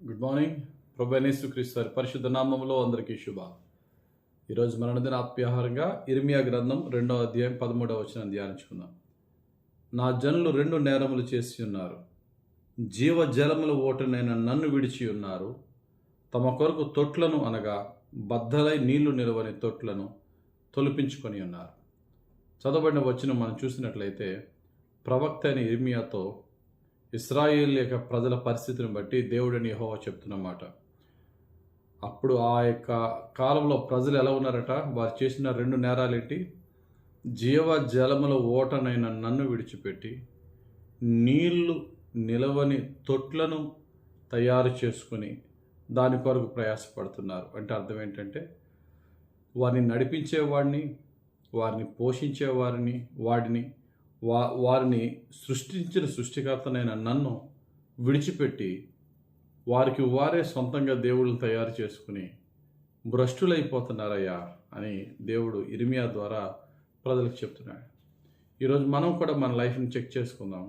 Good morning. ప్రభువైన యేసుక్రీస్తు వారి పరిశుద్ధ నామములో అందరికీ శుభాలు. ఈరోజు మన అనుదిన ఆత్మీయాహారంగా ఇర్మియా గ్రంథం 2వ అధ్యాయం 13వ వచనం ధ్యానించుకుందాం. నా జనులు 2 నేరములు చేసి ఉన్నారు, జీవజలముల ఓటనైన నన్ను విడిచి ఉన్నారు. తమ కొరకు తొట్లను అనగా బద్దలై నీళ్లు నిలవని తొట్లను తొలిపించుకొని ఉన్నారు. చదవబడిన వచనం మనం చూసినట్లయితే ప్రవక్త అయిన ఇర్మియాతో ఇశ్రాయేల్ యొక్క ప్రజల పరిస్థితిని బట్టి దేవుడని యెహోవా చెప్తున్నమాట. అప్పుడు ఆ యొక్క కాలంలో ప్రజలు ఎలా ఉన్నారట? వారు చేసిన 2 నేరాలేంటి? జీవజలముల ఓటనైన నన్ను విడిచిపెట్టి నీళ్లు నిలవని తొట్లను తయారు చేసుకుని దాని కొరకు ప్రయాసపడుతున్నారు. అంటే అర్థం ఏంటంటే, వారిని నడిపించేవాడిని, వారిని పోషించేవారిని, వారిని సృష్టించిన సృష్టికర్తనైన నన్ను విడిచిపెట్టి వారికి వారే సొంతంగా దేవుళ్ళని తయారు చేసుకుని భ్రష్టులైపోతున్నారయ్యా అని దేవుడు ఇర్మియా ద్వారా ప్రజలకు చెప్తున్నాడు. ఈరోజు మనం కూడా మన లైఫ్ని చెక్ చేసుకుందాం.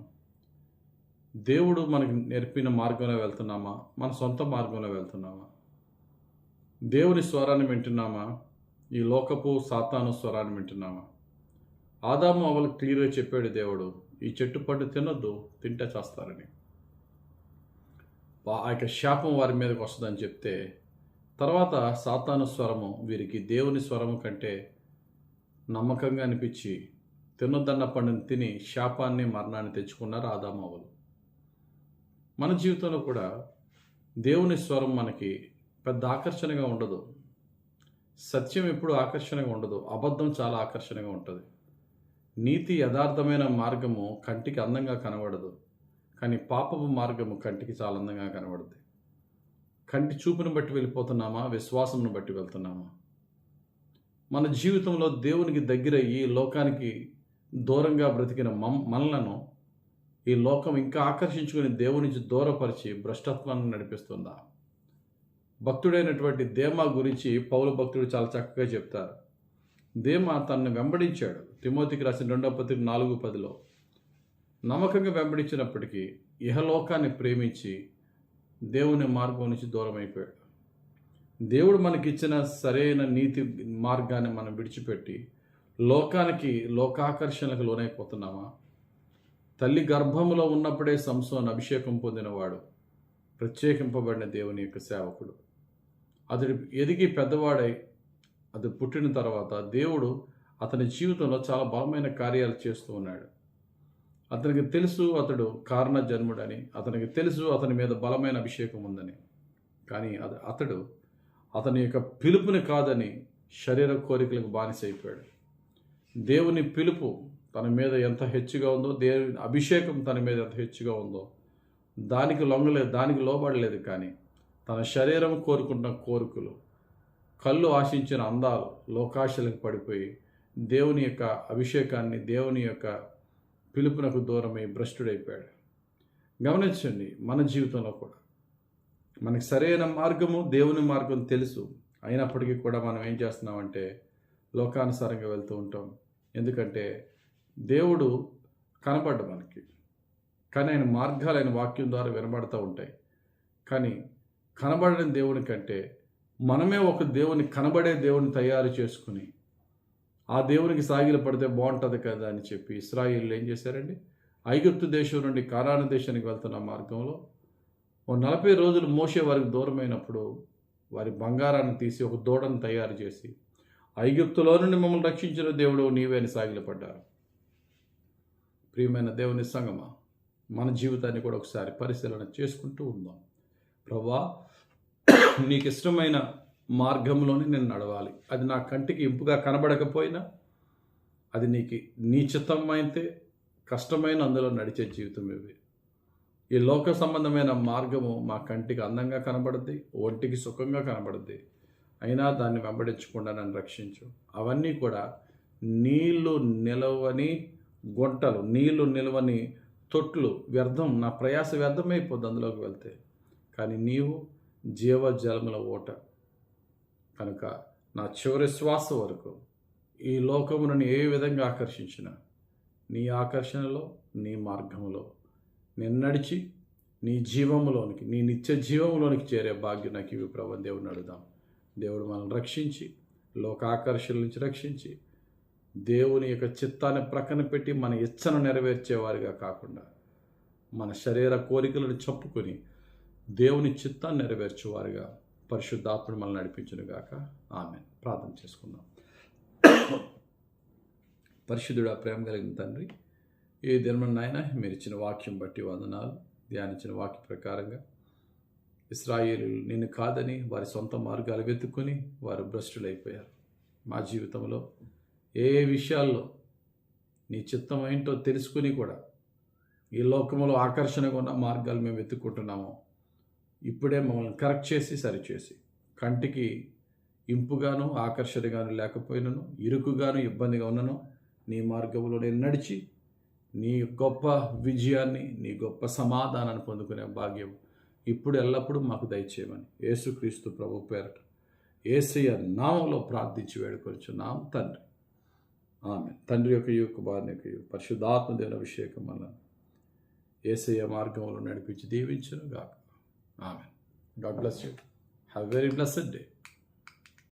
దేవుడు మనకి నేర్పిన మార్గంలో వెళ్తున్నామా? మన సొంత మార్గంలో వెళ్తున్నామా? దేవుని స్వరాన్ని వింటున్నామా? ఈ లోకపు సాతాను స్వరాన్ని వింటున్నామా? ఆదాము అవ్వలు క్లియర్గా చెప్పాడు దేవుడు, ఈ చెట్టు పండు తినొద్దు, తింటే చేస్తారని. ఆ యొక్క శాపం వారి మీదకి వస్తుందని చెప్తే, తర్వాత సాతాను స్వరము వీరికి దేవుని స్వరము కంటే నమ్మకంగా అనిపించి తినొద్దన్న పండుని తిని శాపాన్ని మరణాన్ని తెచ్చుకున్నారు ఆదాము అవ్వలు. మన జీవితంలో కూడా దేవుని స్వరం మనకి పెద్ద ఆకర్షణగా ఉండదు. సత్యం ఎప్పుడు ఆకర్షణగా ఉండదు, అబద్ధం చాలా ఆకర్షణగా ఉంటుంది. నీతి యథార్థమైన మార్గము కంటికి అందంగా కనబడదు, కానీ పాపపు మార్గము కంటికి చాలా అందంగా కనబడుతుంది. కంటి చూపును బట్టి వెళ్ళిపోతున్నామా? విశ్వాసమును బట్టి వెళ్తున్నామా? మన జీవితంలో దేవునికి దగ్గర ఈ లోకానికి దూరంగా బ్రతికిన మనలను ఈ లోకం ఇంకా ఆకర్షించుకుని దేవుని నుంచి దూరపరిచి భ్రష్టత్వాన్ని నడిపిస్తుందా? భక్తుడైనటువంటి దేమా గురించి పౌలు భక్తుడు చాలా చక్కగా చెప్తారు. దేమా తనను వెంబడించాడు. తిమోతికి రాసిన 2వ పత్రిక 4:10లో నమ్మకంగా వెంబడించినప్పటికీ ఇహలోకాన్ని ప్రేమించి దేవుని మార్గం నుంచి దూరం అయిపోయాడు. దేవుడు మనకిచ్చిన సరైన నీతి మార్గాన్ని మనం విడిచిపెట్టి లోకాకర్షణలకు లోనైపోతున్నామా? తల్లి గర్భములో ఉన్నప్పుడే సంసోను అభిషేకం పొందినవాడు, ప్రత్యేకింపబడిన దేవుని యొక్క సేవకుడు. అతడు ఎదిగి పెద్దవాడై అది పుట్టిన తర్వాత దేవుడు అతని జీవితంలో చాలా బలమైన కార్యాలు చేస్తూ ఉన్నాడు. అతనికి తెలుసు అతడు కారణ జన్ముడని, అతనికి తెలుసు అతని మీద బలమైన అభిషేకం ఉందని. కానీ అతని యొక్క పిలుపుని కాదని శరీర కోరికలకు బానిసైపోయాడు. దేవుని పిలుపు తన మీద ఎంత హెచ్చుగా ఉందో, దేవుని అభిషేకం తన మీద ఎంత హెచ్చుగా ఉందో దానికి లొంగలేదు, దానికి లోబడలేదు. కానీ తన శరీరం కోరుకుంటున్న కోరికలు, కళ్ళు ఆశించిన అందాలు, లోకాశలకు పడిపోయి దేవుని యొక్క అభిషేకాన్ని, దేవుని యొక్క పిలుపునకు దూరమై భ్రష్టుడైపోయాడు. గమనించండి, మన జీవితంలో కూడా మనకి సరైన మార్గము, దేవుని మార్గం తెలుసు, అయినప్పటికీ కూడా మనం ఏం చేస్తున్నామంటే లోకానుసారంగా వెళ్తూ ఉంటాం. ఎందుకంటే దేవుడు కనపడ్డ మనకి, కానీ ఆయన మార్గాలు ఆయన వాక్యం ద్వారా వినబడుతూ ఉంటాయి. కానీ కనబడని దేవుని కంటే మనమే ఒక కనబడే దేవుని తయారు చేసుకుని ఆ దేవునికి సాగిల పడితే బాగుంటుంది కదా అని చెప్పి ఇశ్రాయేలు ఏం చేశారండి? ఐగుప్తు దేశం నుండి కానాను దేశానికి వెళ్తున్న మార్గంలో 40 రోజులు మోషే వారికి దూరమైనప్పుడు వారి బంగారాన్ని తీసి ఒక దూడను తయారు చేసి, ఐగుప్తులో నుండి మమ్మల్ని రక్షించిన దేవుడు నీవే అని సాగిలపడ్డారు. ప్రియమైన దేవుని సంగమా, మన జీవితాన్ని కూడా ఒకసారి పరిశీలన చేసుకుంటూ ఉందాం. ప్రభువా, నీకు ఇష్టమైన మార్గంలోనే నేను నడవాలి. అది నా కంటికి ఇంపుగా కనబడకపోయినా, అది నీ చిత్తం అయితే కష్టమైన అందులో నడిచే జీవితం ఇవి. ఈ లోక సంబంధమైన మార్గము మా కంటికి అందంగా కనబడుద్ది, ఒంటికి సుఖంగా కనబడుద్ది, అయినా దాన్ని వెంబడించకుండా నన్ను రక్షించు. అవన్నీ కూడా నీళ్లు నిలవని గుంటలు, నీళ్లు నిలవని తొట్లు, వ్యర్థం, నా ప్రయాస వ్యర్థమైపోద్ది అందులోకి వెళ్తే. కానీ నీవు జీవజలముల ఓట కనుక నా చివరి శ్వాస వరకు ఈ లోకమును ఏ విధంగా ఆకర్షించినా నీ ఆకర్షణలో, నీ మార్గంలో నేను నడిచి నీ జీవములోనికి, నీ నిత్య జీవములోనికి చేరే భాగ్యం నాకు ఇవి ప్రభు దేవుడిని అడుగుదాం. దేవుడు మనల్ని రక్షించి, లోకాకర్షణ నుంచి రక్షించి, దేవుని యొక్క చిత్తాన్ని ప్రక్కన పెట్టి మన ఇచ్చను నెరవేర్చేవారిగా కాకుండా మన శరీర కోరికలను చంపుకొని దేవుని చిత్తాన్ని నెరవేర్చేవారుగా పరిశుద్ధాత్ముడు మనల్ని నడిపించునుగాక. ఆమేన్. ప్రార్థన చేసుకుందాం. పరిశుద్ధుడా, ప్రేమ కలిగిన తండ్రి, ఏ దినమున నాయన మీరు ఇచ్చిన వాక్యం బట్టి వందనాలు. ధ్యానించిన వాక్య ప్రకారంగా ఇశ్రాయేలీయులు నిన్ను కాదని వారి సొంత మార్గాలు వెతుక్కొని వారు భ్రష్టులైపోయారు. మా జీవితంలో ఏ విషయాల్లో నీ చిత్తం ఏంటో తెలుసుకుని కూడా ఈ లోకంలో ఆకర్షణగా ఉన్న మార్గాలు మేము వెతుక్కుంటున్నామో ఇప్పుడే మమ్మల్ని కరెక్ట్ చేసి సరిచేసి, కంటికి ఇంపుగాను ఆకర్షణగాను లేకపోయినను, ఇరుకుగాను ఇబ్బందిగా ఉన్నను నీ మార్గంలో నేను నడిచి నీ గొప్ప విజయాన్ని, నీ గొప్ప సమాధానాన్ని పొందుకునే భాగ్యం ఇప్పుడు ఎల్లప్పుడూ మాకు దయచేయమని యేసుక్రీస్తు ప్రభు పేరట యేసయ్య నామంలో ప్రార్థించి వేడుకొనిచున్నాం తండ్రి. ఆమేన్. తండ్రి యొక్క కుమారుని యొక్క పరిశుద్ధాత్మ దేవుని అభిషేకం వలన యేసయ్య మార్గంలో నడిపించి దీవించును గాక. ఆమేన్. God bless you. Have very blessed day.